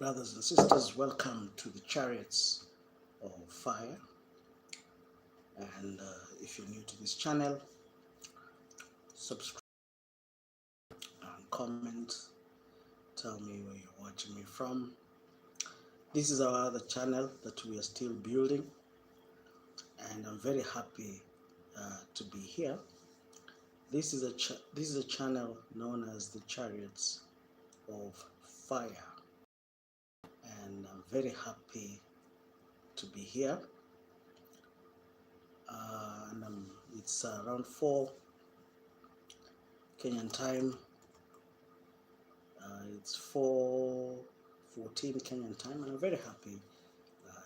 Brothers and sisters, welcome to the Chariots of Fire. And if you're new to this channel, subscribe and comment. Tell me where you're watching me from. This is our other channel that we are still building, and I'm very happy to be here. This is a channel known as the Chariots of Fire, and I'm very happy to be here. It's around 4 Kenyan time. It's 4:14 Kenyan time, and I'm very happy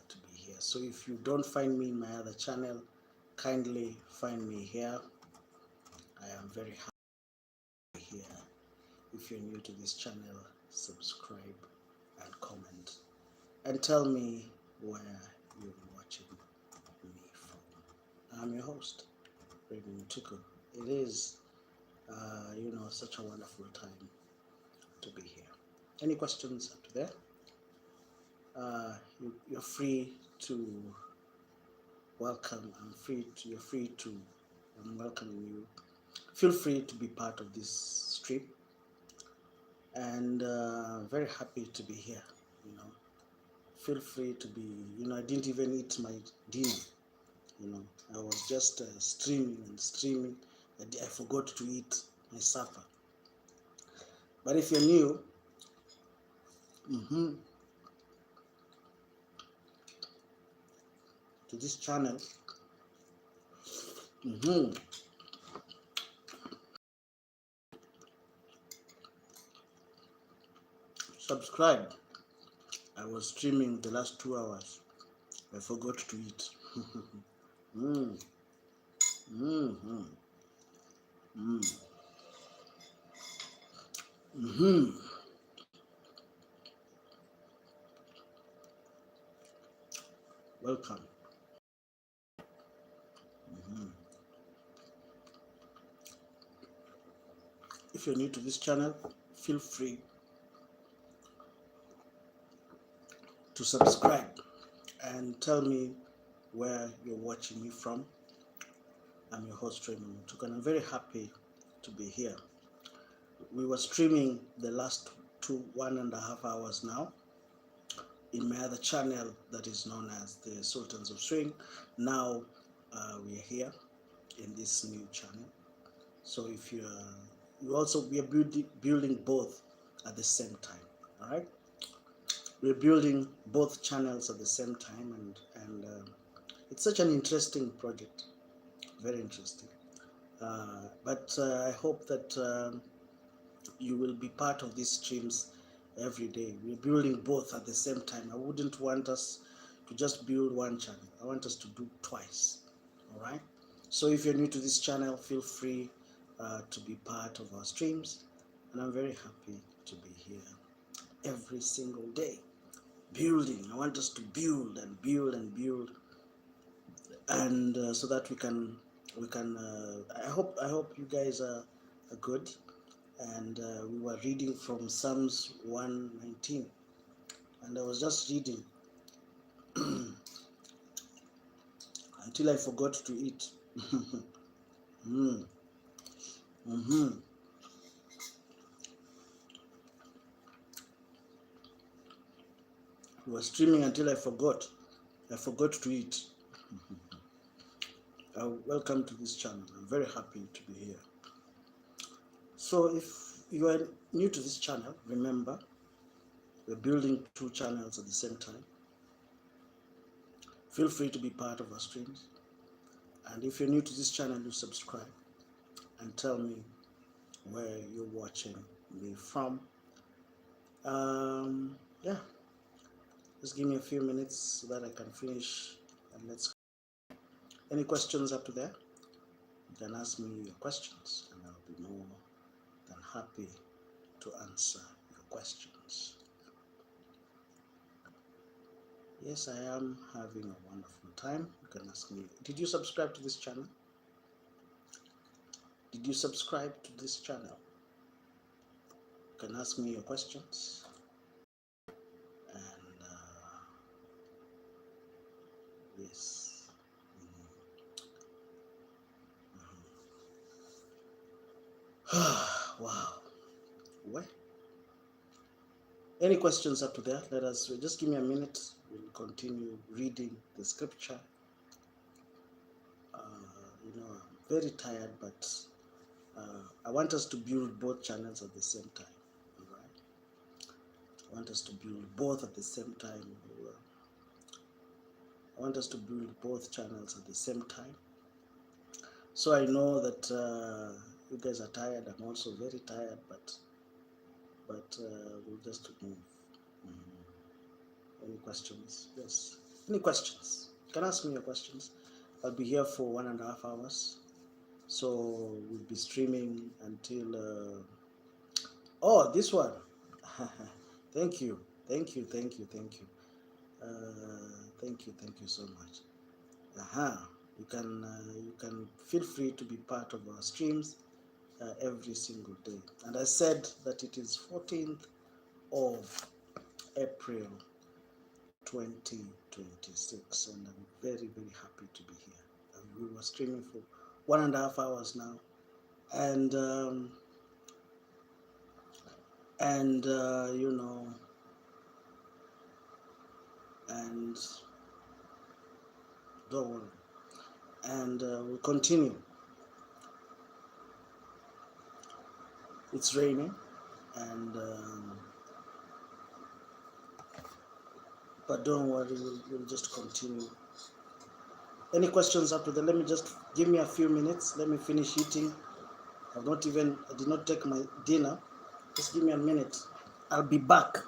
to be here. So if you don't find me in my other channel, kindly find me here. I am very happy here. If you're new to this channel, subscribe and comment, and tell me where you're watching me from. I'm your host, Raymond Mutuku. It is, such a wonderful time to be here. Any questions up there? You're free to welcome. You're free to. I'm welcoming you. Feel free to be part of this stream, and very happy to be here. Feel free to be. I didn't even eat my dinner. I was just streaming and streaming. I forgot to eat my supper. But if you're new, to this channel, subscribe. I was streaming the last 2 hours. I forgot to eat. Welcome. If you're new to this channel, feel free to subscribe and tell me where you're watching me from. I'm your host, Raymond Mutuku, and I'm very happy to be here. We were streaming the last 1.5 hours now in my other channel that is known as the Sultans of Swing. Now we are here in this new channel. So if we are building both at the same time. All right, we're building both channels at the same time, and it's such an interesting project, very interesting. But I hope that you will be part of these streams every day. We're building both at the same time. I wouldn't want us to just build one channel. I want us to do twice. All right. So if you're new to this channel, feel free to be part of our streams, and I'm very happy to be here every single day building. I want us to build and build and build, and so that we can. I hope you guys are good. And we were reading from Psalms 119, and I was just reading until I forgot to eat. We were streaming until I forgot to eat. Welcome to this channel. I'm very happy to be here. So if you are new to this channel, remember, we're building 2 channels at the same time. Feel free to be part of our streams. And if you're new to this channel, you subscribe and tell me where you're watching me from. Yeah, just give me a few minutes so that I can finish, and let's go. Any questions up to there? You can ask me your questions, and I'll be more than happy to answer your questions. Yes, I am having a wonderful time. You can ask me, did you subscribe to this channel? Did you subscribe to this channel? You can ask me your questions, Yes. Wow. Well, any questions up to there? Let us just give me a minute. We'll continue reading the scripture. I'm very tired, but I want us to build both channels at the same time. All right? I want us to build both at the same time. I want us to build both channels at the same time. So I know that you guys are tired. I'm also very tired, but we'll just move. Any questions? Yes. Any questions? You can ask me your questions. I'll be here for 1.5 hours. So we'll be streaming until oh, this one. Thank you. Thank you. Thank you. Thank you. Thank you. Thank you so much. You can feel free to be part of our streams every single day. And I said that it is 14th of April 2026, and I'm very, very happy to be here. We were streaming for 1.5 hours now, and you know, and don't worry, and we'll continue. It's raining, and but don't worry, we'll just continue. Any questions up to there? Let me just give me a few minutes. Let me finish eating. I did not take my dinner. Just give me a minute. I'll be back.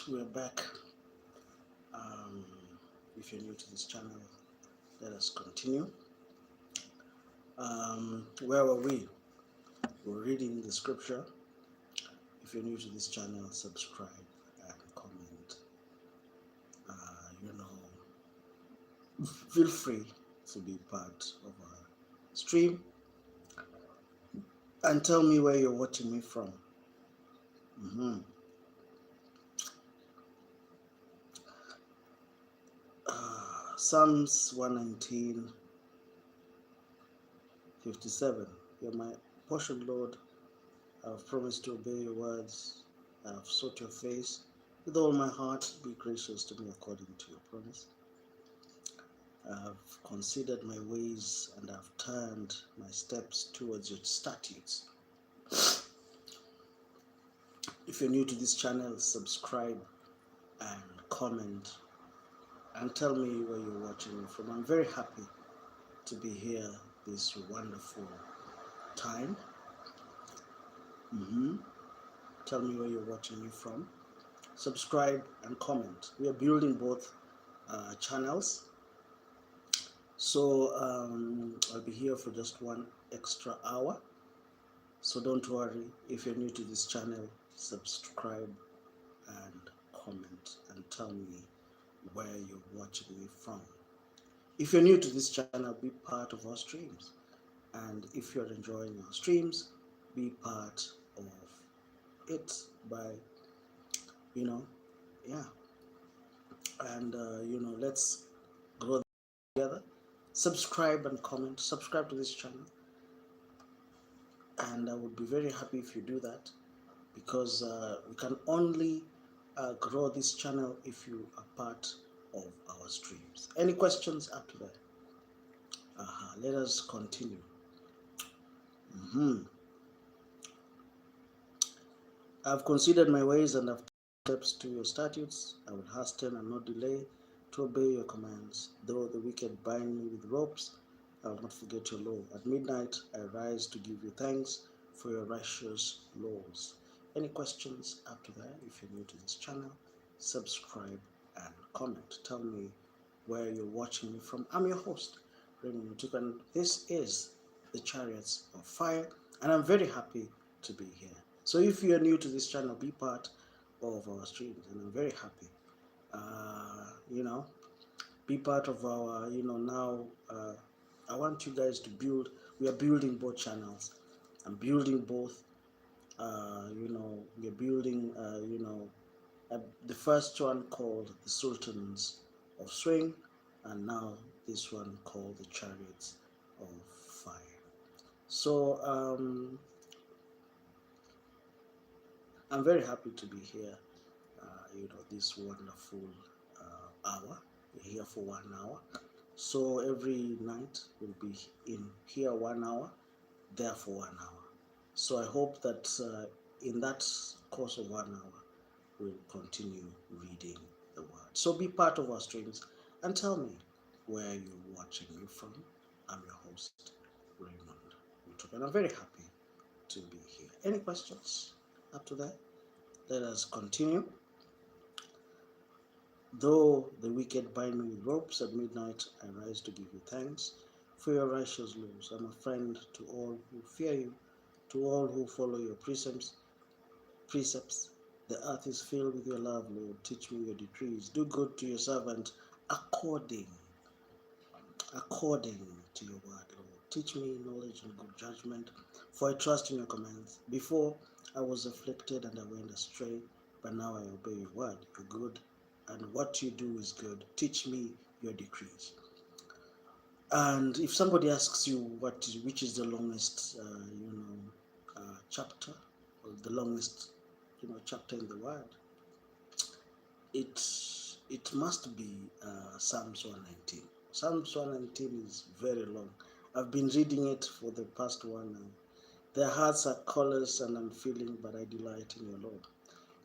we're back. If you're new to this channel, let us continue. Where were we? We're reading the scripture. If you're new to this channel, subscribe and comment. Feel free to be part of our stream and tell me where you're watching me from. Psalms 119, 57. You're my portion, Lord. I have promised to obey your words. I have sought your face. With all my heart, be gracious to me according to your promise. I have considered my ways and have turned my steps towards your statutes. If you're new to this channel, subscribe and comment and tell me where you're watching me from. I'm very happy to be here this wonderful time. Tell me where you're watching me from. Subscribe and comment. We are building both channels. So I'll be here for just 1 extra hour. So don't worry. If you're new to this channel, subscribe and comment and tell me where you're watching me from. If you're new to this channel, be part of our streams. And if you're enjoying our streams, be part of it by, and let's grow together. Subscribe and comment. Subscribe to this channel, and I would be very happy if you do that, because we can only grow this channel if you are part of our streams. Any questions up to that? Let us continue. I've considered my ways and have steps to your statutes. I will hasten and not delay to obey your commands. Though the wicked bind me with ropes, I will not forget your law. At midnight, I rise to give you thanks for your righteous laws. Any questions after that? If you're new to this channel, subscribe and comment. Tell me where you're watching me from. I'm your host, Raymond Mutuku, and this is the Chariots of Fire, and I'm very happy to be here. So if you're new to this channel, be part of our streams, and I'm very happy. Be part of our, now I want you guys to build. We are building both channels. I'm building both. We're building, the first one called the Sultans of Swing, and now this one called the Chariots of Fire. So I'm very happy to be here. This wonderful hour. We're here for 1 hour. So every night we'll be in here 1 hour, there for 1 hour. So I hope that in that course of 1 hour, we'll continue reading the word. So be part of our streams and tell me where you're watching me from. I'm your host, Raymond Mutuku, and I'm very happy to be here. Any questions up to that? Let us continue. Though the wicked bind me with ropes, at midnight I rise to give you thanks for your righteous laws. I'm a friend to all who fear you, to all who follow your precepts. The earth is filled with your love, Lord. Teach me your decrees. Do good to your servant according to your word, Lord. Teach me knowledge and good judgment, for I trust in your commands. Before I was afflicted and I went astray, but now I obey your word. You're good, and what you do is good. Teach me your decrees. And if somebody asks you which is the longest, chapter, or the longest, chapter in the Word, it must be Psalms 119. Psalms 119 is very long. I've been reading it for the past 1 hour. Their hearts are callous and unfeeling, but I delight in your law.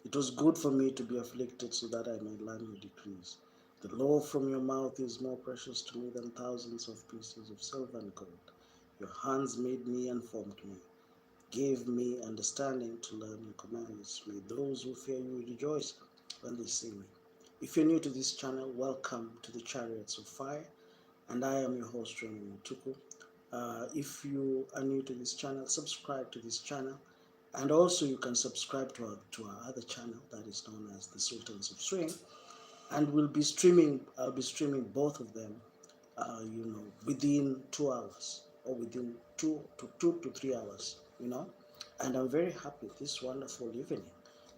It was good for me to be afflicted so that I may learn your decrees. The law from your mouth is more precious to me than thousands of pieces of silver and gold. Your hands made me and formed me. Give me understanding to learn your commandments. May those who fear you rejoice when they see me. If you're new to this channel, welcome to the Chariots of Fire, and I am your host, Raymond Mutuku. If you are new to this channel, subscribe to this channel, and also you can subscribe to our other channel that is known as the Sultans of Swing, and I'll be streaming both of them, within 2 hours, or within 2 to 3 hours, and I'm very happy this wonderful evening.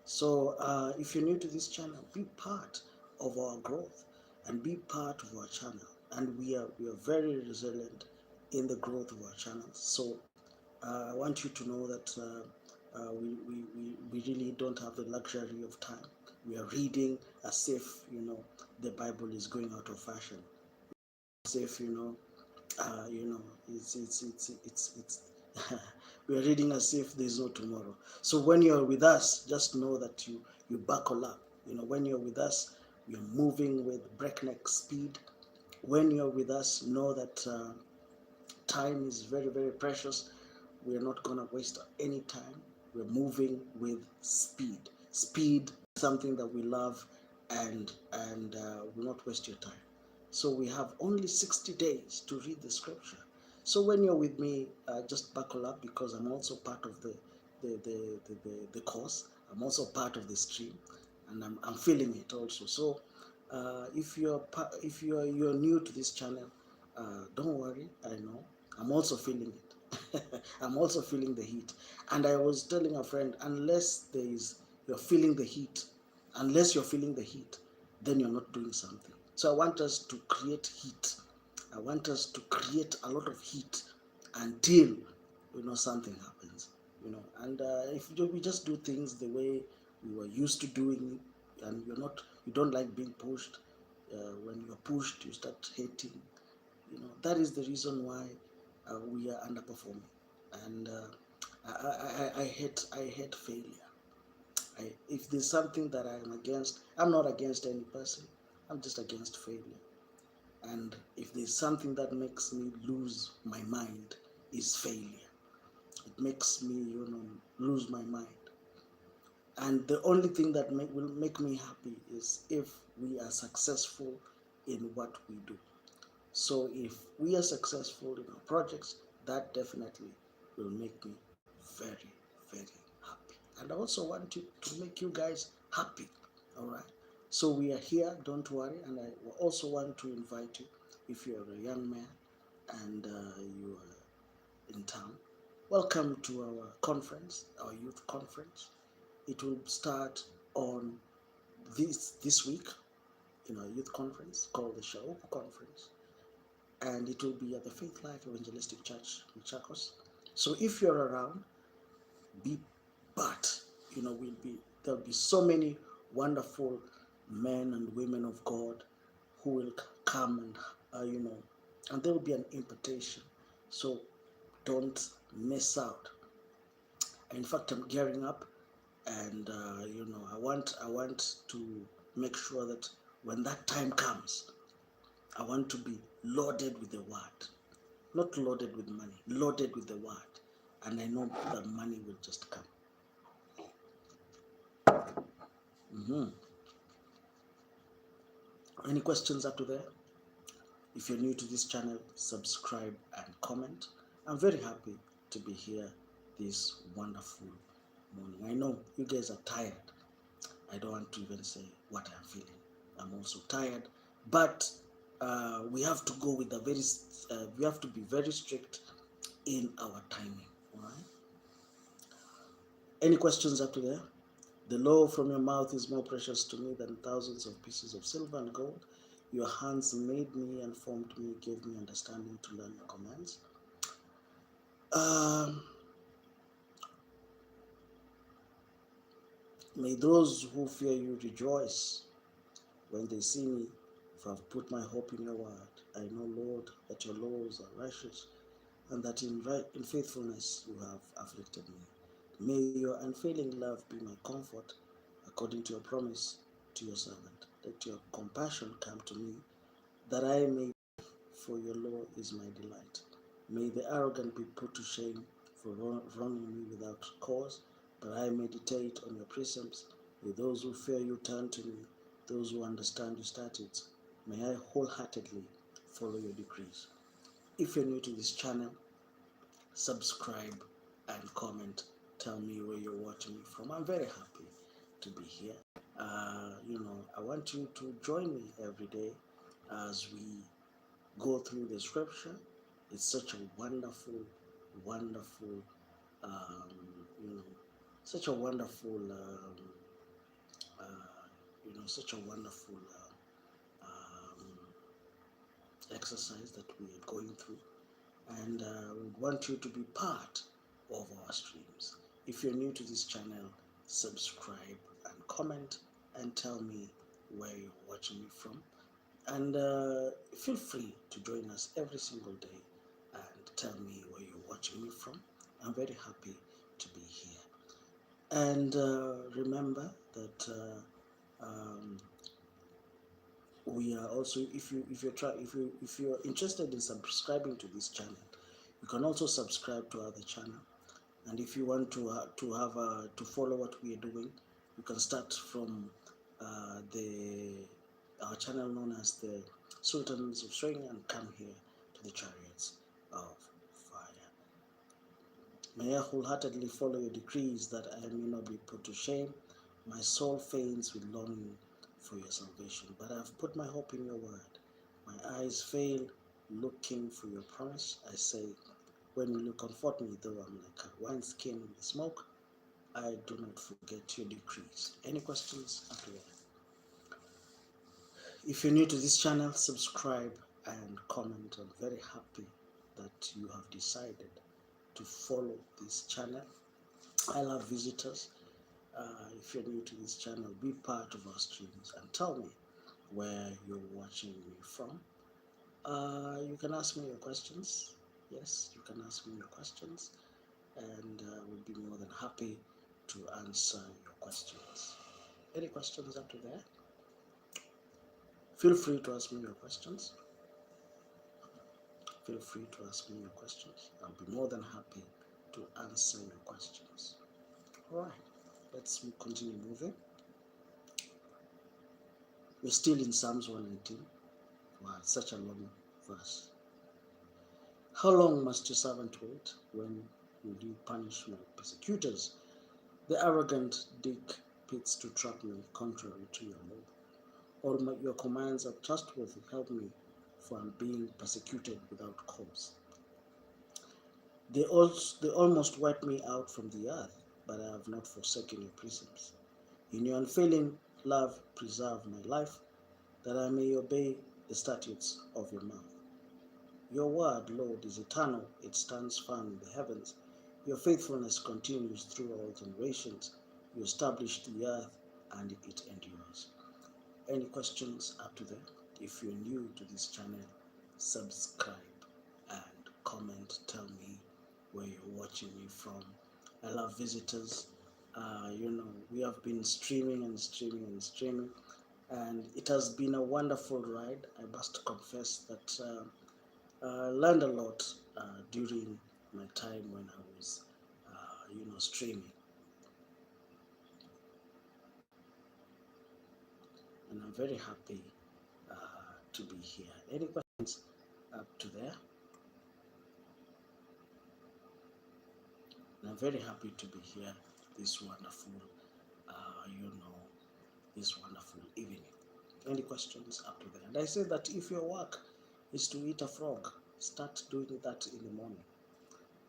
So if you're new to this channel, be part of our growth and be part of our channel, and we are very resilient in the growth of our channel. So I want you to know that we really don't have the luxury of time. We are reading as if the Bible is going out of fashion, as if it's we are reading as if there's no tomorrow. So when you're with us, just know that you buckle up. When you're with us, you're moving with breakneck speed. When you're with us, know that time is very, very precious. We're not going to waste any time. We're moving with speed. Speed is something that we love, and will not waste your time. So we have only 60 days to read the scripture. So when you're with me, just buckle up, because I'm also part of the course. I'm also part of the stream, and I'm feeling it also. So if you're new to this channel, don't worry. I know I'm also feeling it. I'm also feeling the heat. And I was telling a friend, you're feeling the heat, unless you're feeling the heat, then you're not doing something. So I want us to create heat. I want us to create a lot of heat until something happens. And if we just do things the way we were used to doing it, and you don't like being pushed. When you're pushed, you start hating. That is the reason why we are underperforming. And I hate failure. If there's something that I'm against, I'm not against any person. I'm just against failure. And if there's something that makes me lose my mind, is failure. It makes me, lose my mind. And the only thing that will make me happy is if we are successful in what we do. So if we are successful in our projects, that definitely will make me very, very happy. And I also want to make you guys happy. All right. So we are here, don't worry. And I also want to invite you, if you're a young man and you are in town, welcome to our conference, our youth conference. It will start on this week in our youth conference called the Chariots Conference, and it will be at the Faith Life Evangelistic Church in Chacos. So if you're around, be part. There'll be so many wonderful men and women of God who will come, and there will be an invitation. So don't miss out. In fact, I'm gearing up, and I want to make sure that when that time comes, I want to be loaded with the word. Not loaded with money, loaded with the word. And I know that money will just come. Any questions up to there? If you're new to this channel, subscribe and comment. I'm very happy to be here this wonderful morning. I know you guys are tired. I don't want to even say what I'm feeling. I'm also tired, but we have to go with we have to be very strict in our timing. All right. Any questions up to there? The law from your mouth is more precious to me than thousands of pieces of silver and gold. Your hands made me and formed me, gave me understanding to learn your commands. May those who fear you rejoice when they see me, for I've put my hope in your word. I know, Lord, that your laws are righteous, and that in faithfulness you have afflicted me. May your unfailing love be my comfort, according to your promise to your servant. Let your compassion come to me, that I may, for your law is my delight. May the arrogant be put to shame for wronging me without cause, but I meditate on your precepts. With those who fear you, turn to me. Those who understand you, start it. May I wholeheartedly follow your decrees. If you're new to this channel, subscribe and comment. Tell me where you're watching me from. I'm very happy to be here. I want you to join me every day as we go through the scripture. It's such a wonderful, wonderful, um, you know, such a wonderful, such a wonderful exercise that we are going through, and we want you to be part of our streams. If you're new to this channel, subscribe and comment and tell me where you're watching me from. And feel free to join us every single day and tell me where you're watching me from. I'm very happy to be here. And remember that we are also, if you're interested in subscribing to this channel, you can also subscribe to other channel. And if you want to follow what we are doing, you can start from our channel known as the Sultans of Swing and come here to the Chariots of Fire. May I wholeheartedly follow your decrees that I may not be put to shame. My soul faints with longing for your salvation, but I have put my hope in your word. My eyes fail looking for your promise. I say, when will you comfort me, though I'm like a wineskin in the smoke? I do not forget your decrees. Any questions after that? If you're new to this channel, subscribe and comment. I'm very happy that you have decided to follow this channel. I love visitors. If you're new to this channel, be part of our streams and tell me where you're watching me from. You can ask me your questions. Yes, you can ask me your questions, and we'll be more than happy to answer your questions. Any questions up to there? Feel free to ask me your questions. Feel free to ask me your questions. I'll be more than happy to answer your questions. All right, let's continue moving. We're still in Psalms 119. Wow, such a long verse. How long must your servant wait? When will you punish my persecutors? The arrogant dig pits to trap me, contrary to your law. All your commands are trustworthy. Help me, for I'm being persecuted without cause. They almost wiped me out from the earth, but I have not forsaken your precepts. In your unfailing love, preserve my life, that I may obey the statutes of your mouth. Your word, Lord, is eternal. It stands firm in the heavens. Your faithfulness continues through all generations. You established the earth, and it endures. Any questions up to there? If you're new to this channel, subscribe and comment. Tell me where you're watching me from. I love visitors. We have been streaming and streaming and streaming, and it has been a wonderful ride. I must confess that I learned a lot during my time when I was, streaming. And I'm very happy to be here. Any questions up to there? And I'm very happy to be here this wonderful, this wonderful evening. Any questions up to there? And I say that if your work is to eat a frog, start doing that in the morning.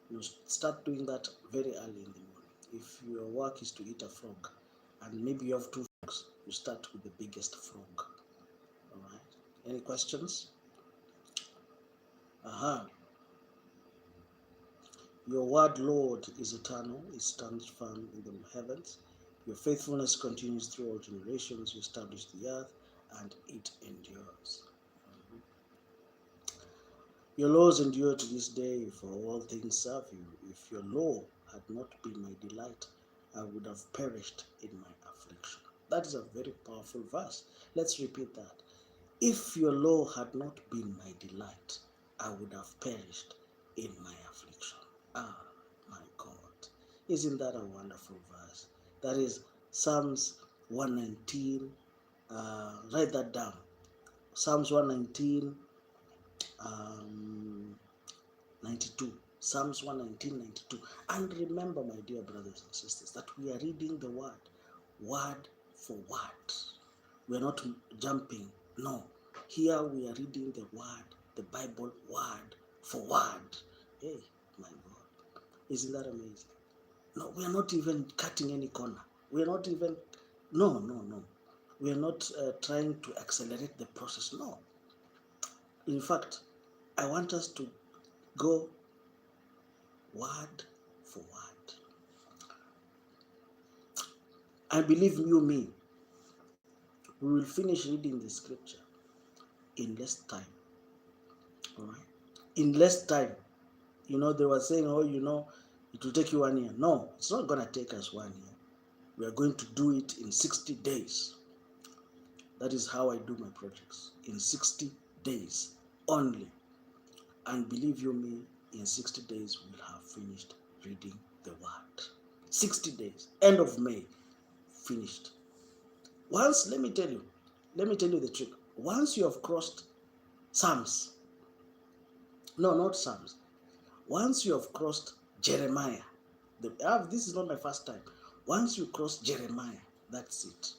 You start doing that very early in the morning. If your work is to eat a frog, and maybe you have two frogs, you start with the biggest frog. All right. Any questions? Your word, Lord, is eternal. It stands firm in the heavens. Your faithfulness continues through all generations. You established the earth, and it endures. Your laws endure to this day, for all things serve you. If your law had not been my delight, I would have perished in my affliction. That is a very powerful verse. Let's repeat that. If your law had not been my delight, I would have perished in my affliction. Ah, my God. Isn't that a wonderful verse? That is Psalms 119. Write that down. Psalms 119, 92. Psalms 119, 92. And remember, my dear brothers and sisters, that we are reading the word for word. We are not jumping. No. Here we are reading the word, the Bible, word for word. Hey, my God. Isn't that amazing? No, we are not even cutting any corner. We are not even, no. We are not trying to accelerate the process. No. In fact, I want us to go word for word. I believe you, me, we will finish reading the scripture in less time. All right? In less time. You know, they were saying, oh, you know, it will take you 1 year. No, it's not going to take us 1 year. We are going to do it in 60 days. That is how I do my projects. In 60 days only. And believe you me, in 60 days we'll have finished reading the word. 60 days. End of May. Finished. Once, let me tell you the trick. Once you have crossed Psalms, no, not Psalms. Once you have crossed Jeremiah, this is not my first time. Once you cross Jeremiah, that's it.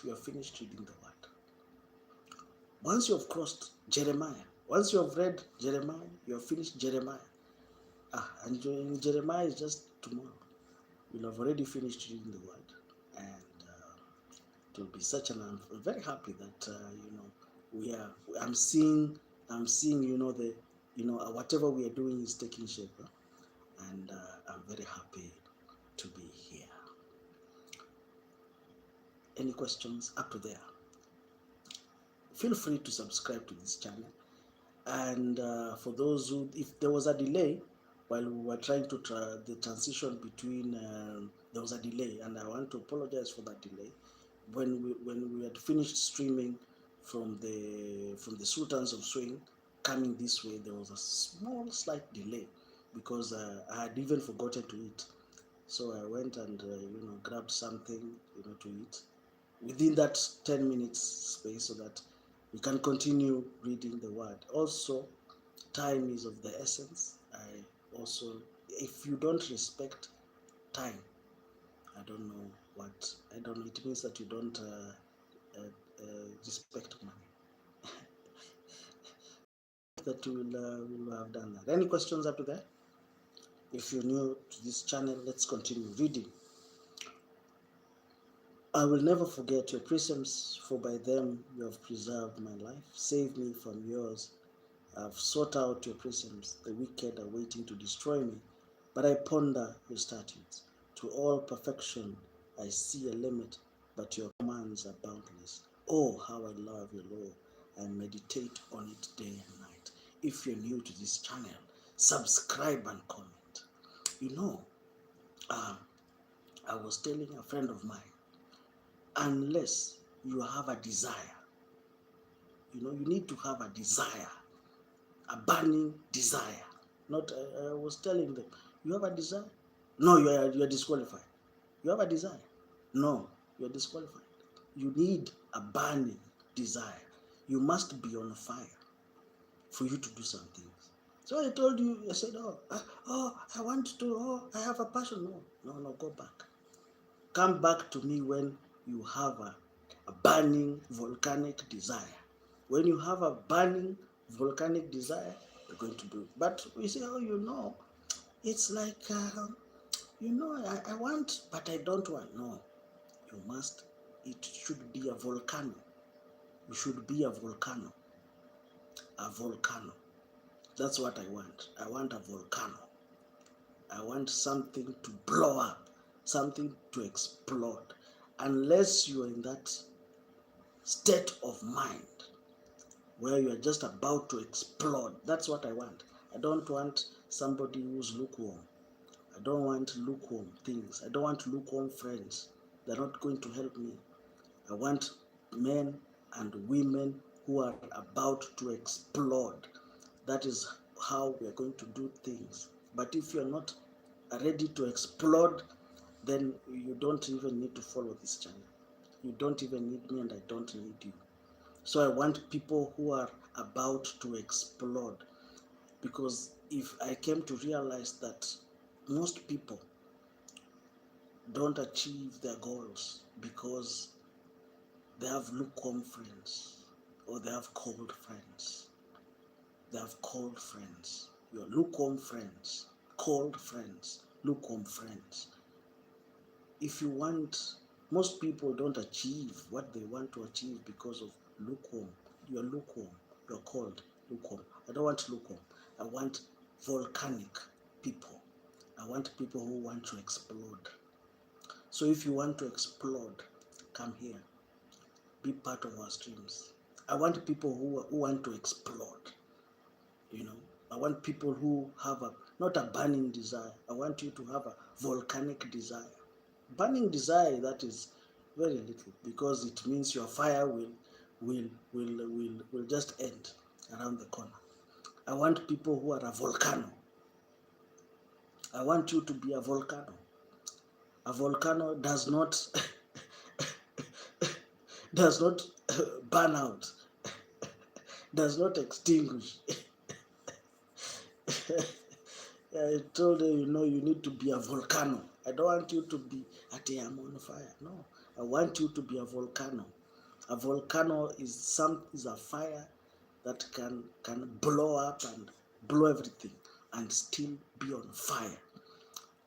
You have finished reading the word. Once you have crossed Jeremiah, once you have read Jeremiah, you have finished Jeremiah. And Jeremiah is just tomorrow. You'll have already finished reading the word. And it will be such an, I'm very happy that, I'm seeing, whatever we are doing is taking shape. And I'm very happy to be here. Any questions up to there? Feel free to subscribe to this channel. And for those who, if there was a delay while we were trying to the transition between, there was a delay, and I want to apologize for that delay. When we had finished streaming from the Sultans of Swing coming this way, there was a slight delay because I had even forgotten to eat. So I went and grabbed something to eat within that 10 minutes space so that we can continue reading the word. Also, time is of the essence. If you don't respect time, I don't know. It means that you don't respect money. That you will have done that. Any questions up to that? If you're new to this channel, let's continue reading. I will never forget your precepts, for by them you have preserved my life. Save me from yours. I have sought out your precepts. The wicked are waiting to destroy me, but I ponder your statutes. To all perfection I see a limit, but your commands are boundless. Oh, how I love your law. I meditate on it day and night. If you're new to this channel, subscribe and comment. I was telling a friend of mine, unless you have a desire, you need to have a desire, a burning desire. Not, I was telling them, you have a desire? No, you are disqualified. You have a desire? No, you are disqualified. You need a burning desire. You must be on fire for you to do some things. So I told you, I said, I want to, I have a passion. No, go back. Come back to me when you have a burning volcanic desire. When you have a burning volcanic desire, you're going to do it. But we say, it's like, I want, but I don't want. No, you must. It should be a volcano. You should be a volcano. A volcano. That's what I want. I want a volcano. I want something to blow up, something to explode. Unless you are in that state of mind where you are just about to explode, that's what I want. I don't want somebody who's lukewarm. I don't want lukewarm things. I don't want lukewarm friends. They're not going to help me. I want men and women who are about to explode. That is how we are going to do things. But if you're not ready to explode, then you don't even need to follow this channel. You don't even need me and I don't need you. So I want people who are about to explode, because if I came to realize that most people don't achieve their goals because they have lukewarm friends or they have cold friends. They have cold friends. Your lukewarm friends, cold friends, lukewarm friends. If you want, most people don't achieve what they want to achieve because of lukewarm. You're lukewarm, you're cold, lukewarm. I don't want lukewarm. I want volcanic people. I want people who want to explode. So if you want to explode, come here. Be part of our streams. I want people who want to explode. You know, I want people who have not a burning desire. I want you to have a volcanic desire. Burning desire, that is very little, because it means your fire will just end around the corner. I want people who are a volcano. I want you to be a volcano. A volcano does not does not burn out, does not extinguish. I told you, you need to be a volcano. I don't want you to be I'm on fire. No, I want you to be a volcano. A volcano is a fire that can blow up and blow everything and still be on fire.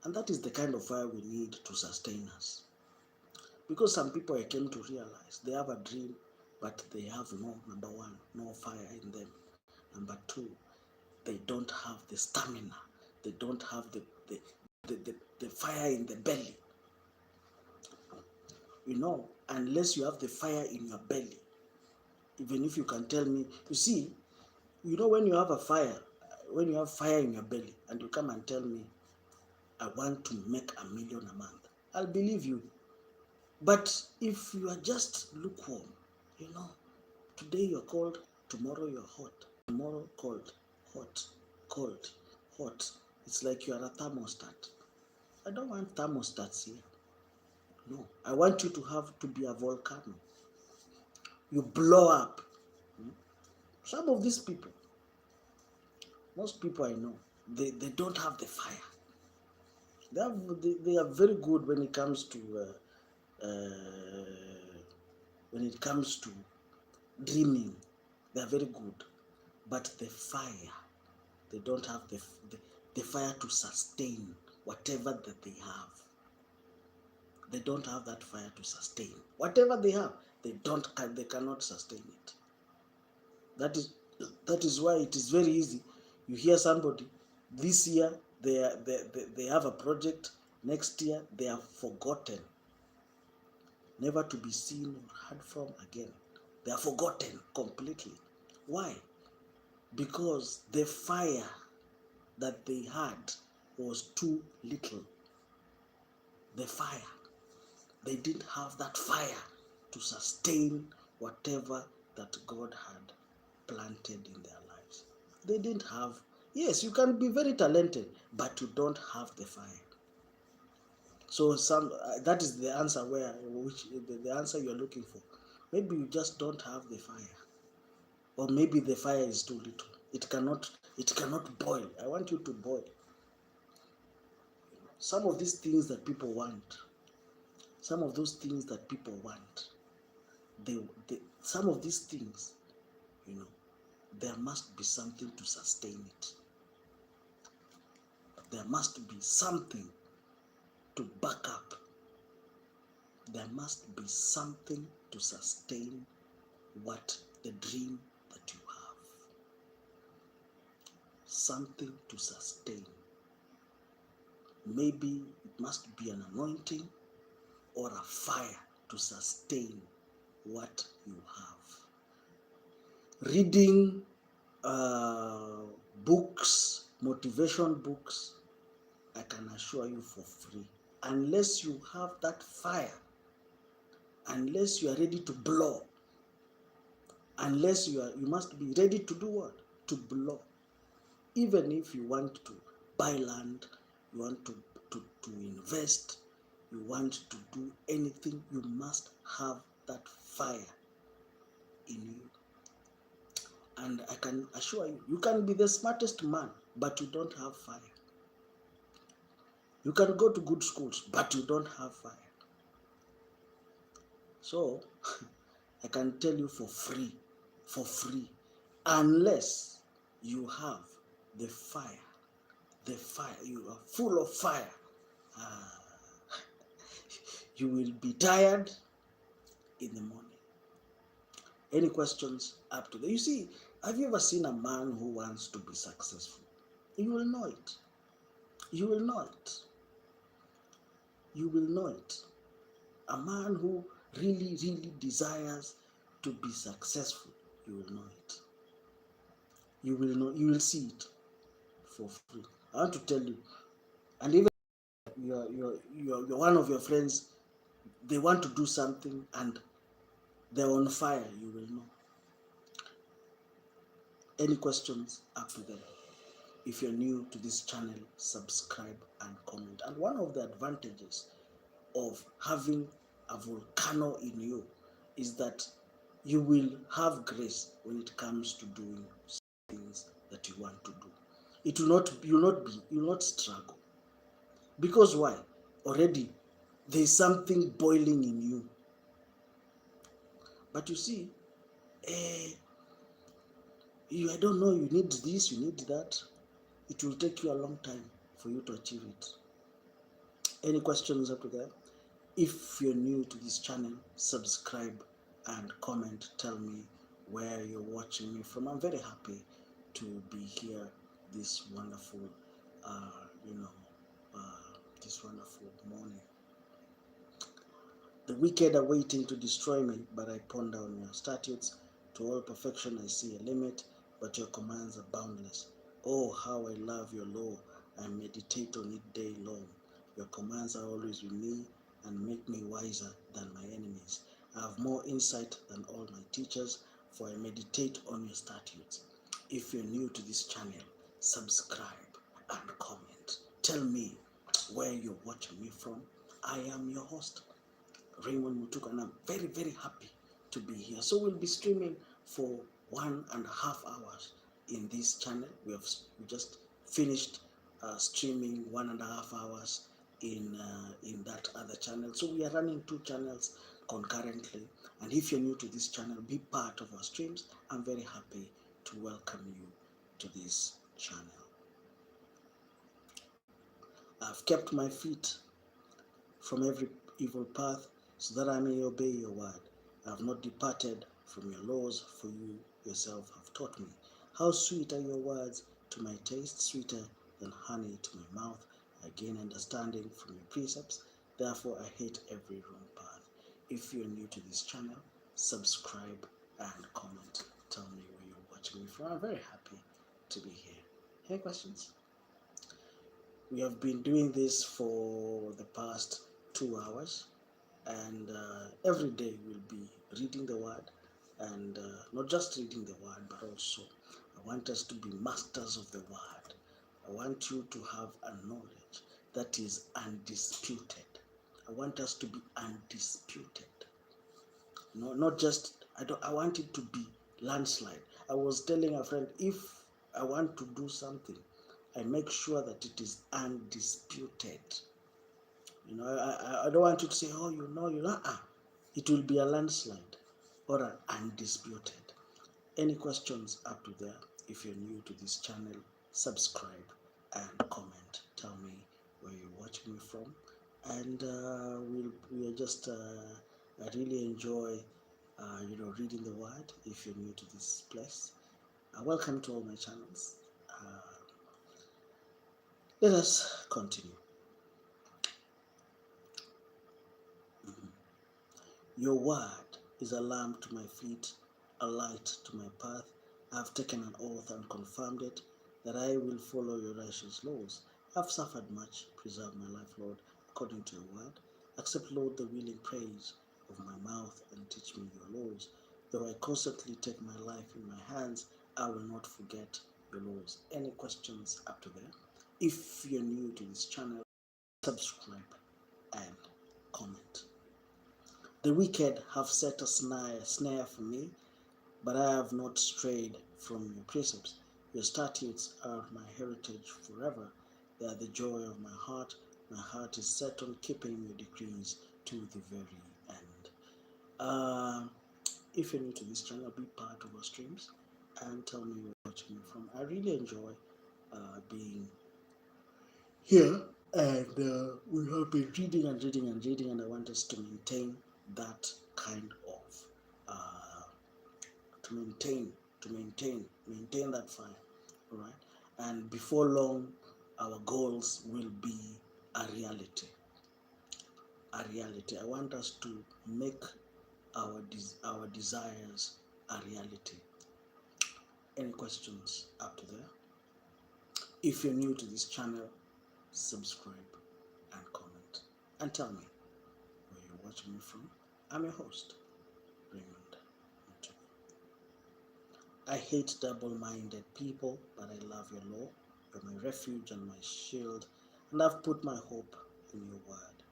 And that is the kind of fire we need to sustain us. Because some people, I came to realize, they have a dream, but they have no, number one, no fire in them. Number two, they don't have the stamina. They don't have the fire in the belly. Unless you have the fire in your belly, even if you can tell me, you see, when you have a fire, when you have fire in your belly and you come and tell me, I want to make $1 million a month, I'll believe you. But if you are just lukewarm, today you're cold, tomorrow you're hot, tomorrow cold, hot, cold, hot. It's like you are a thermostat. I don't want thermostats here. No, I want you to be a volcano. You blow up. Some of these people, most people I know, they don't have the fire. They are very good when it comes to dreaming. They are very good, but the fire, they don't have the fire to sustain whatever that they have. They don't have that fire to sustain whatever they have. They cannot sustain it. That is why it is very easy. You hear somebody this year they have a project, next year they are forgotten, never to be seen or heard from again. They are forgotten completely. Why? Because the fire that they had was too little. The fire. They didn't have that fire to sustain whatever that God had planted in their lives. They didn't have. Yes, you can be very talented, but you don't have the fire. So that is the answer the answer you're looking for. Maybe you just don't have the fire, or maybe the fire is too little. It cannot boil. I want you to boil. Some of these things that people want, some of those things that people want, some of these things, there must be something to sustain it. There must be something to back up. There must be something to sustain the dream that you have. Something to sustain. Maybe it must be an anointing or a fire to sustain what you have. Reading books, motivation books, I can assure you for free. Unless you have that fire, unless you are ready to blow, unless you must be ready to do what? To blow. Even if you want to buy land, you want to invest, you want to do anything, you must have that fire in you. And I can assure you, you can be the smartest man, but you don't have fire. You can go to good schools, but you don't have fire. So, I can tell you for free, unless you have the fire, you are full of fire, you will be tired in the morning. Any questions up to there? You see, have you ever seen a man who wants to be successful? You will know it. You will know it. You will know it. A man who really, really desires to be successful, you will know it. You will know, you will see it for free. I want to tell you, and even you're one of your friends, they want to do something and they're on fire, you will know. Any questions up to there? If you're new to this channel, subscribe and comment. And one of the advantages of having a volcano in you is that you will have grace when it comes to doing things that you want to do. It will not, you will not struggle. Because why? Already there's something boiling in you. But you see, I don't know, you need this, you need that. It will take you a long time for you to achieve it. Any questions up to there? If you're new to this channel, subscribe and comment. Tell me where you're watching me from. I'm very happy to be here this wonderful, this wonderful morning. The wicked are waiting to destroy me, but I ponder on your statutes. To all perfection I see a limit, but your commands are boundless. Oh, how I love your law. I meditate on it day long. Your commands are always with me and make me wiser than my enemies. I have more insight than all my teachers, for I meditate on your statutes. If you're new to this channel, subscribe and comment. Tell me where you're watching me from. I am your host, Raymond Mutuku, and I'm very, very happy to be here. So we'll be streaming for 1.5 hours in this channel. We just finished streaming 1.5 hours in that other channel. So we are running 2 channels concurrently. And if you're new to this channel, be part of our streams. I'm very happy to welcome you to this channel. I've kept my feet from every evil path, so that I may obey your word. I have not departed from your laws, for you yourself have taught me. How sweet are your words to my taste, sweeter than honey to my mouth. I gain understanding from your precepts, therefore I hate every wrong path. If you're new to this channel, subscribe and comment. Tell me where you're watching me from. I'm very happy to be here. Any questions? We have been doing this for the past 2 hours, and every day we'll be reading the word, and not just reading the word, but also I want us to be masters of the word. I want you to have a knowledge that is undisputed. I want us to be undisputed. No, not just, I want it to be landslide. I was telling a friend, if I want to do something, I make sure that it is undisputed. You know, I don't want you to say, oh, you know. It will be a landslide or an undisputed. Any questions up to there? If you're new to this channel, subscribe and comment. Tell me where you're watching me from. And we are just, I really enjoy, reading the word. If you're new to this place, welcome to all my channels. Let us continue. Your word is a lamp to my feet, a light to my path. I have taken an oath and confirmed it, that I will follow your righteous laws. I have suffered much, preserve my life, Lord, according to your word. Accept, Lord, the willing praise of my mouth and teach me your laws. Though I constantly take my life in my hands, I will not forget your laws. Any questions up to there? If you're new to this channel, subscribe and comment. The wicked have set a snare for me, but I have not strayed from your precepts. Your statutes are my heritage forever. They are the joy of my heart. My heart is set on keeping your decrees to the very end. If you're new to this channel, be part of our streams and tell me where you're watching me from. I really enjoy being here, and we have been reading and reading and reading, and I want us to maintain that kind of maintain that fire, all right? And before long, our goals will be a reality. I want us to make our desires a reality. Any questions up to there? If you're new to this channel, subscribe and comment and tell me where you're watching me from. I'm your host, Raymond Mutuku. I hate double-minded people, but I love your law. You're my refuge and my shield, and I've put my hope in your word.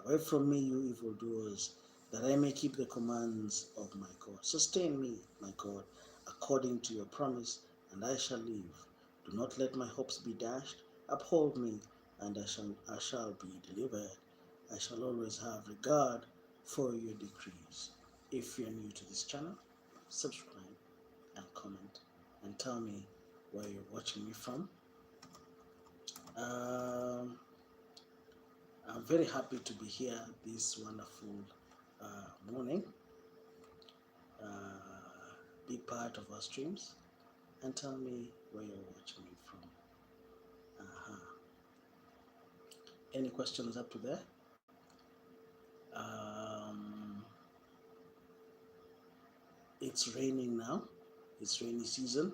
Away from me, you evildoers, that I may keep the commands of my God. Sustain me, my God, according to your promise, and I shall live. Do not let my hopes be dashed. Uphold me, and I shall be delivered. I shall always have regard for your decrees. If you're new to this channel, subscribe and comment and tell me where you're watching me from. I'm very happy to be here this wonderful morning. Be part of our streams and tell me where you're watching me from. Any questions up to there? It's raining now. It's rainy season,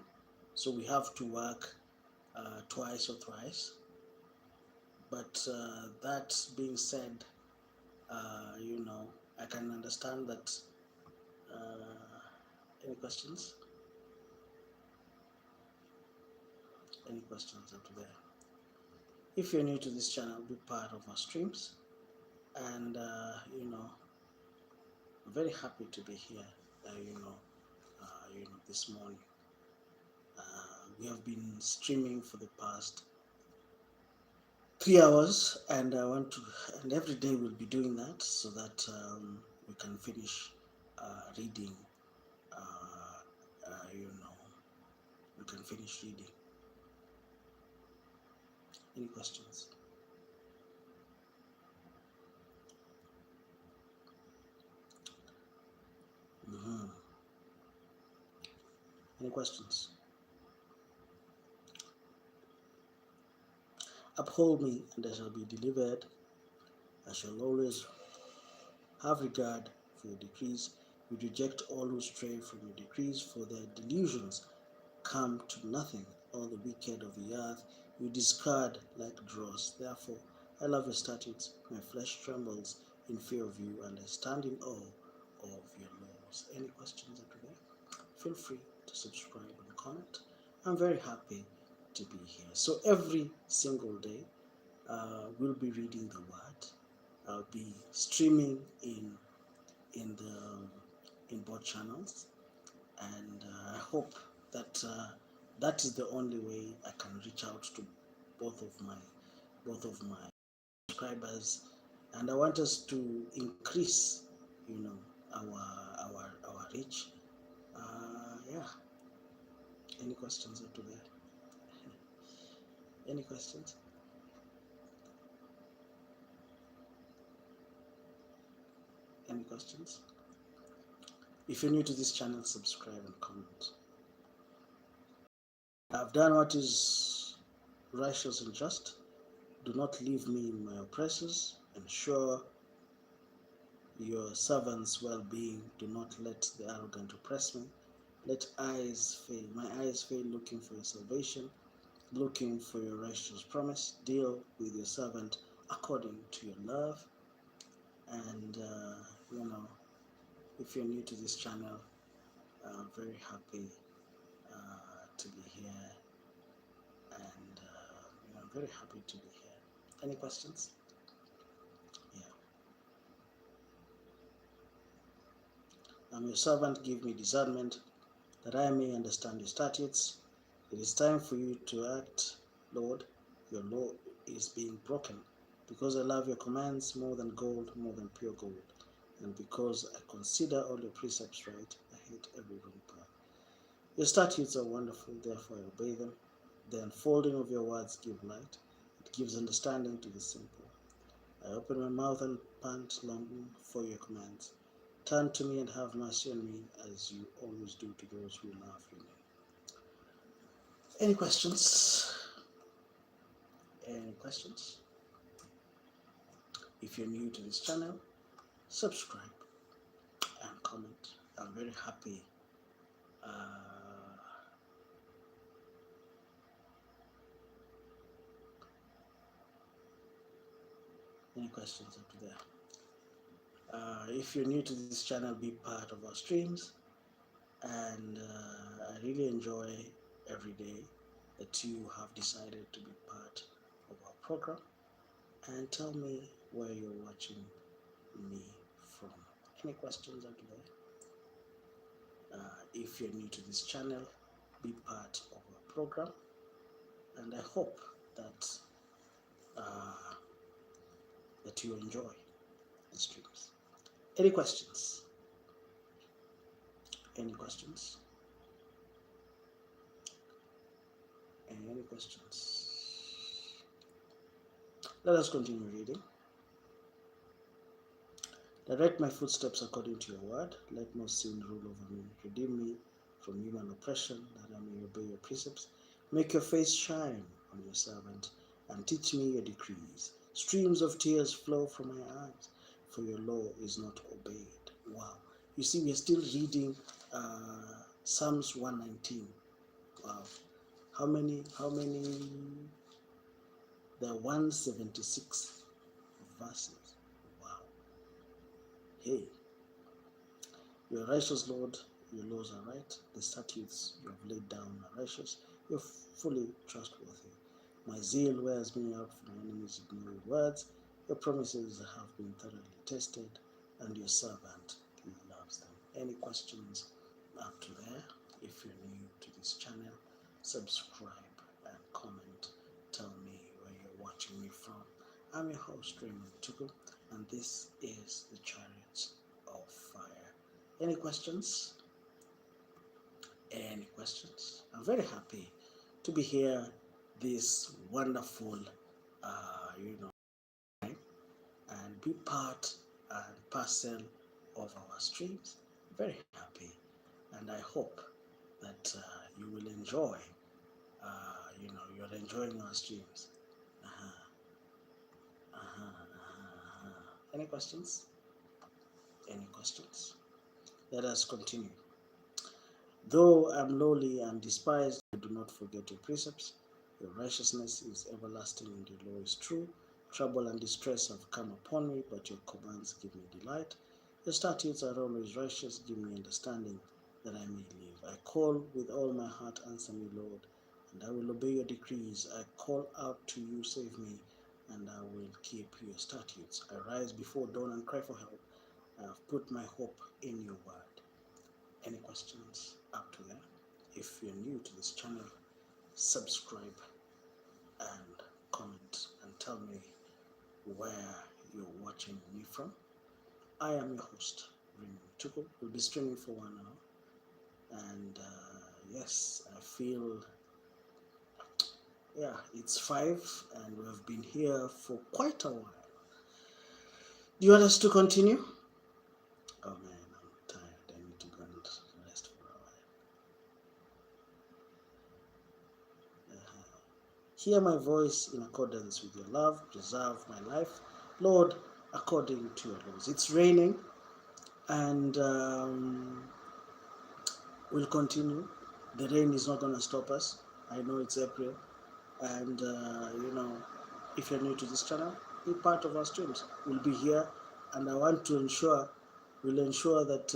so we have to work twice or thrice. But that being said, I can understand that. Any questions? Any questions up to there? If you're new to this channel, be part of our streams, and I'm very happy to be here. This morning we have been streaming for the past 3 hours, and and every day we'll be doing that so that we can finish reading. We can finish reading. Any questions? Any questions? Uphold me, and I shall be delivered. I shall always have regard for your decrees. You reject all who stray from your decrees, for their delusions come to nothing. All the wicked of the earth you discard like dross. Therefore, I love your statutes. My flesh trembles in fear of you, and I stand in awe of your laws. Any questions after that? Feel free to subscribe and comment. I'm very happy to be here. So every single day, we'll be reading the word. I'll be streaming in both channels, and I hope that that is the only way I can reach out to both of my subscribers, and I want us to increase, our reach. Yeah. Any questions up to there? Any questions? Any questions? If you're new to this channel, subscribe and comment. I've done what is righteous and just. Do not leave me in my oppressors. Ensure your servant's well-being. Do not let the arrogant oppress me. Let my eyes fail looking for your salvation, looking for your righteous promise. Deal with your servant according to your love. And if you're new to this channel, I'm very happy to be here, and I'm very happy to be here. Any questions? Yeah. I'm your servant, give me discernment, that I may understand your statutes. It is time for you to act, Lord. Your law is being broken, because I love your commands more than gold, more than pure gold. And because I consider all your precepts right, I hate every wrong path. Your statutes are wonderful, therefore I obey them. The unfolding of your words give light. It gives understanding to the simple. I open my mouth and pant, longing for your commands. Turn to me and have mercy on me, as you always do to those who love your name. Any questions? Any questions? If you're new to this channel, subscribe and comment. I'm very happy. Any questions up to there? If you're new to this channel, be part of our streams. And I really enjoy every day that you have decided to be part of our program. And tell me where you're watching me from. Any questions up there? If you're new to this channel, be part of our program. And I hope that that you enjoy the streams. Any questions? Any questions? Any questions? Let us continue reading. Direct my footsteps according to your word. Let no sin rule over me. Redeem me from human oppression, that I may obey your precepts. Make your face shine on your servant, and teach me your decrees. Streams of tears flow from my eyes, for your law is not obeyed. Wow. You see, we are still reading Psalms 119. Wow. How many? There are 176 verses. Wow. Hey. You are righteous, Lord. Your laws are right. The statutes you have laid down are righteous. You're fully trustworthy. My zeal wears me out for my enemies' ignored words. Your promises have been thoroughly tested, and your servant loves them. Any questions up to there? If you're new to this channel, subscribe and comment. Tell me where you're watching me from. I'm your host, Raymond Mutuku, and this is the Chariots of Fire. Any questions? Any questions? I'm very happy to be here this wonderful, time, and be part and parcel of our streams. Very happy, and I hope that you will enjoy. You're enjoying our streams. Any questions? Any questions? Let us continue. Though I'm lowly and despised, I do not forget your precepts. Your righteousness is everlasting and your law is true. Trouble and distress have come upon me, but your commands give me delight. Your statutes are always righteous. Give me understanding that I may live. I call with all my heart, answer me, Lord, and I will obey your decrees. I call out to you, save me, and I will keep your statutes. I rise before dawn and cry for help. I have put my hope in your word. Any questions up to there? If you're new to this channel, subscribe and comment and tell me where you're watching me from. I am your host, Raymond Mutuku. We'll be streaming for 1 hour. And yes, I feel, it's 5 and we've been here for quite a while. Do you want us to continue? Oh man, I'm tired. I need to go and rest for a while. Hear my voice in accordance with your love. Preserve my life, Lord, according to your laws. It's raining, and we'll continue. The rain is not going to stop us. I know it's April, and if you're new to this channel, be part of our streams. We'll be here, and I want to we'll ensure that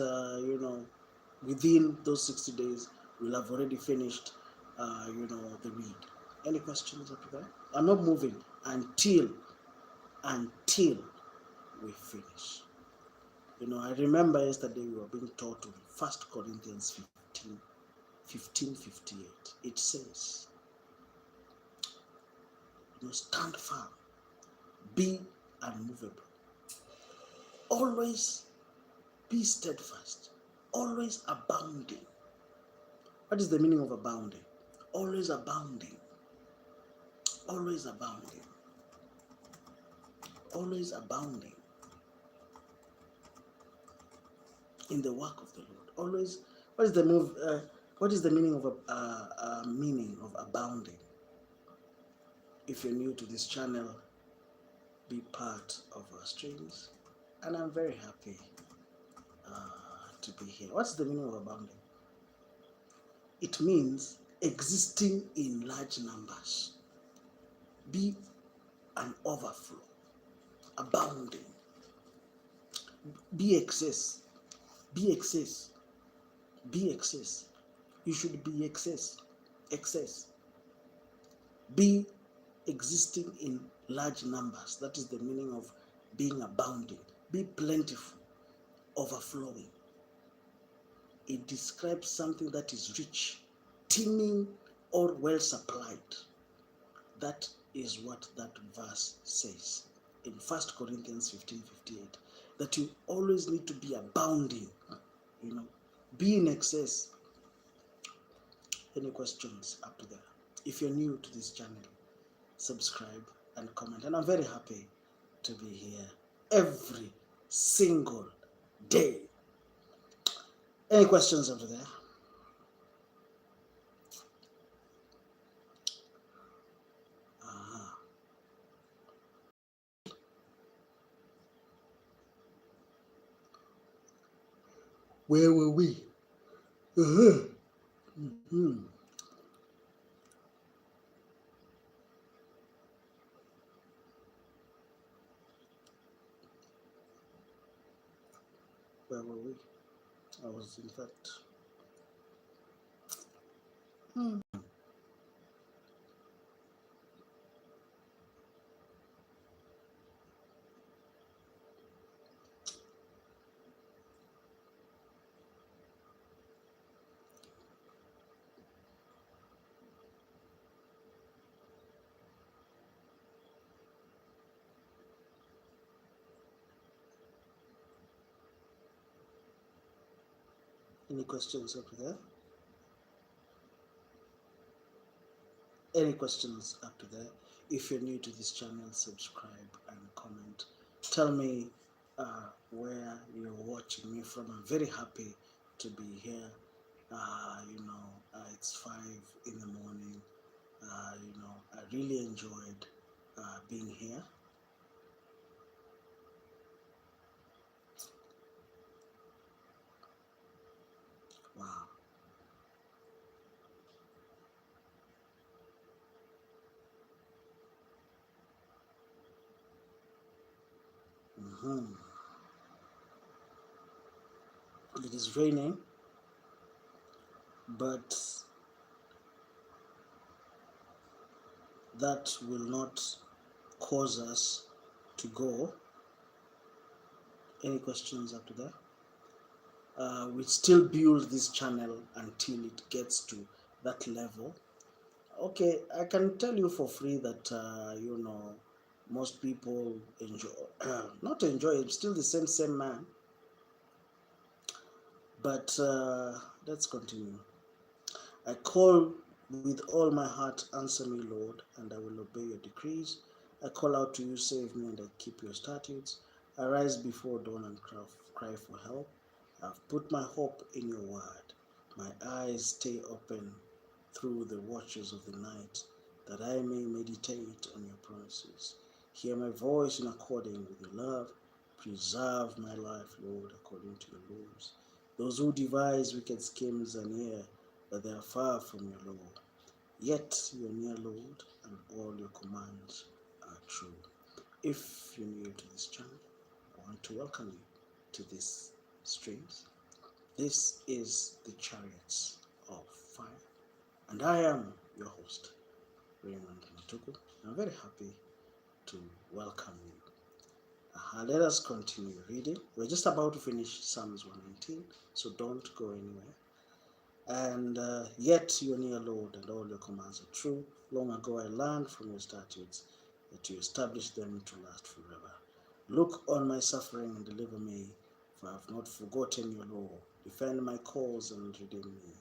within those 60 days, we'll have already finished, the read. Any questions up there? I'm not moving until we finish. I remember yesterday we were being taught in 1 Corinthians 15:58. It says, stand firm, be unmovable, always be steadfast, always abounding. What is the meaning of abounding? Always abounding, always abounding, always abounding in the work of the Lord. Always. What is the move? What is the meaning of abounding? If you're new to this channel, be part of our streams, and I'm very happy to be here. What's the meaning of abounding? It means existing in large numbers, be an overflow, abounding, be excess, be excess, be excess. You should be excess, be existing in large numbers. That is the meaning of being abounding. Be plentiful, overflowing. It describes something that is rich, teeming, or well supplied. That is what that verse says in 1 Corinthians 15:58. That you always need to be abounding, be in excess. Any questions up to there? If you're new to this channel, subscribe and comment. And I'm very happy to be here every single day. Any questions up to there? Where were we? Where were we? I was, in fact, any questions up to there? Any questions up to there? If you're new to this channel, subscribe and comment. Tell me where you're watching me from. I'm very happy to be here. It's 5 in the morning. I really enjoyed being here. Wow. It is raining, but that will not cause us to go. Any questions up to there? We still build this channel until it gets to that level. Okay, I can tell you for free that most people enjoy not enjoy it, still the same man. But let's continue. I call with all my heart, answer me, Lord, and I will obey your decrees. I call out to you, save me, and I keep your statutes. I rise before dawn and cry for help. I've put my hope in your word. My eyes stay open through the watches of the night, that I may meditate on your promises. Hear my voice in according with your love. Preserve my life, Lord, according to your laws. Those who devise wicked schemes are near, but they are far from your law. Yet you are near, Lord, and all your commands are true. If you're new to this channel, I want to welcome you to this streams. This is the Chariots of Fire, and I am your host, Raymond Mutuku. I'm very happy to welcome you. Let us continue reading. We're just about to finish Psalms 119, so don't go anywhere. And yet you are near, Lord, and all your commands are true. Long ago I learned from your statutes that you established them to last forever. Look on my suffering and deliver me, for I have not forgotten your law. Defend my cause and redeem me.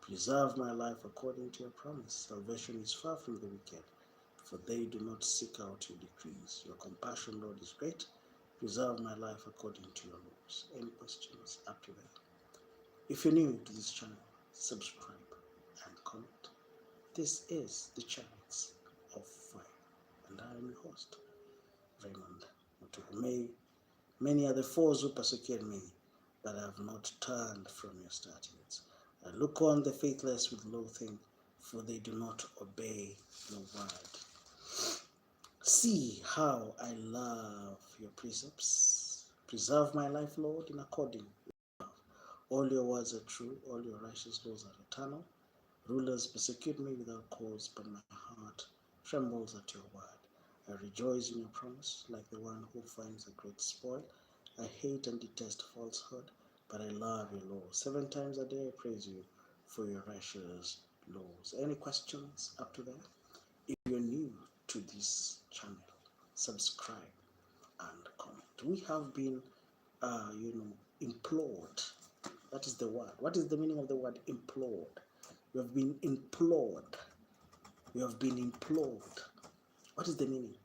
Preserve my life according to your promise. Salvation is far from the wicked, for they do not seek out your decrees. Your compassion, Lord, is great. Preserve my life according to your laws. Any questions up to that? If you're new to this channel, subscribe and comment. This is the Chariots of Fire, and I am your host, Raymond Mutuku. Many are the foes who persecute me, but I have not turned from your statutes. I look on the faithless with loathing, for they do not obey your word. See how I love your precepts. Preserve my life, Lord, in according with love. All your words are true, all your righteous laws are eternal. Rulers persecute me without cause, but my heart trembles at your word. I rejoice in your promise, like the one who finds a great spoil. I hate and detest falsehood, but I love your law. 7 times a day I praise you for your righteous laws. Any questions up to there? If you're new to this channel, subscribe and comment. We have been, implored. That is the word. What is the meaning of the word implored? We have been implored. We have been implored. What is the meaning?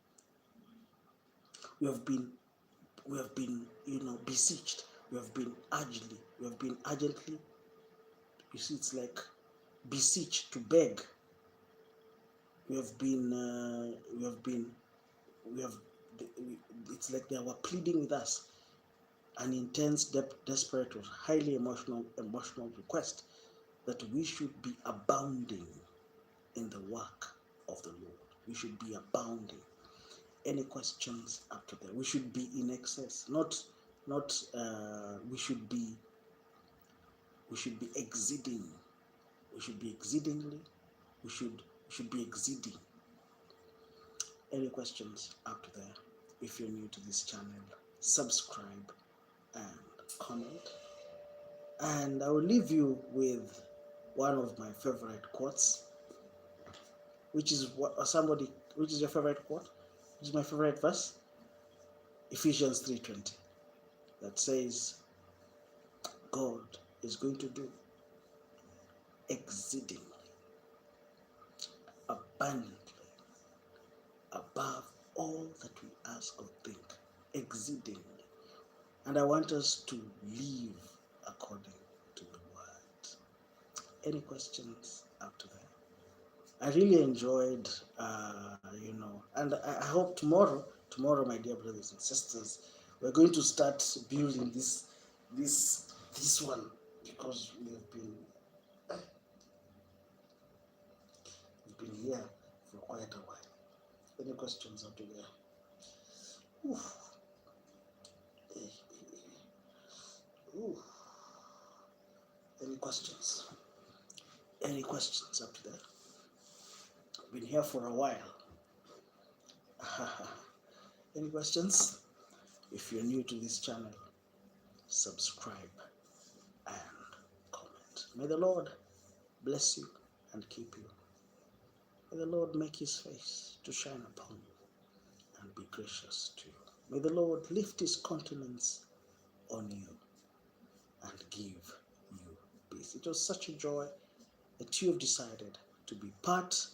We have been, beseeched. We have been urgently. You see, it's like beseech, to beg. It's like they were pleading with us. An intense, desperate, or highly emotional request that we should be abounding in the work of the Lord. We should be abounding. Any questions up to there? We should be in excess, we should be exceeding. We should be exceedingly. We should be exceeding. Any questions up to there? If you're new to this channel, subscribe and comment. And I will leave you with one of my favorite quotes, which is your favorite quote? Which is my favorite verse? Ephesians 3:20, that says, God is going to do exceedingly, abundantly, above all that we ask or think, exceedingly. And I want us to live according to the word. Any questions up to that? I really enjoyed, and I hope tomorrow, my dear brothers and sisters, we're going to start building this one, because we've been here for quite a while. Any questions up to there? Oof. Oof. Any questions? Any questions up to there? Been here for a while. Any questions? If you're new to this channel, subscribe and comment. May the Lord bless you and keep you. May the Lord make his face to shine upon you and be gracious to you. May the Lord lift his countenance on you and give you peace. It was such a joy that you have decided to be part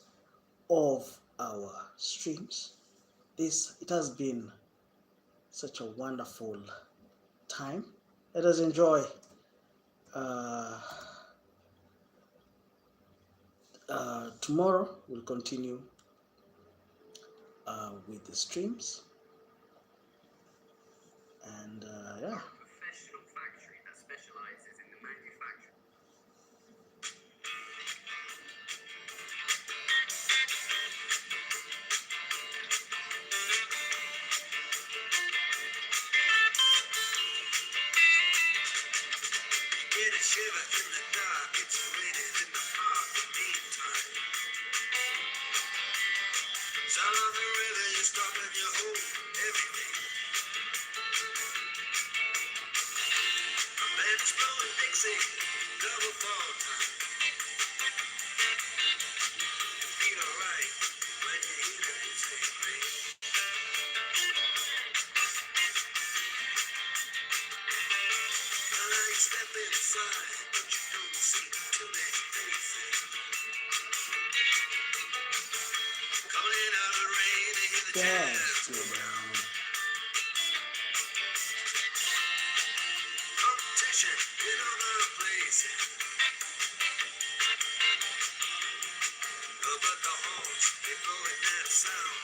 of our streams. It has been such a wonderful time. Let us enjoy tomorrow. We'll continue with the streams, and yeah. Professional factory that specializes in the manufacture. Get a shiver in the dark, it's raining in the park. The meantime, sound of the river, you stop and you hold everything. say double fall time. You feel alright when you hear it say rain. Now you step inside, but you don't see too many faces. Calling out the rain to hear the jazz go down. Competition in other places. But the horns, they blowing that sound.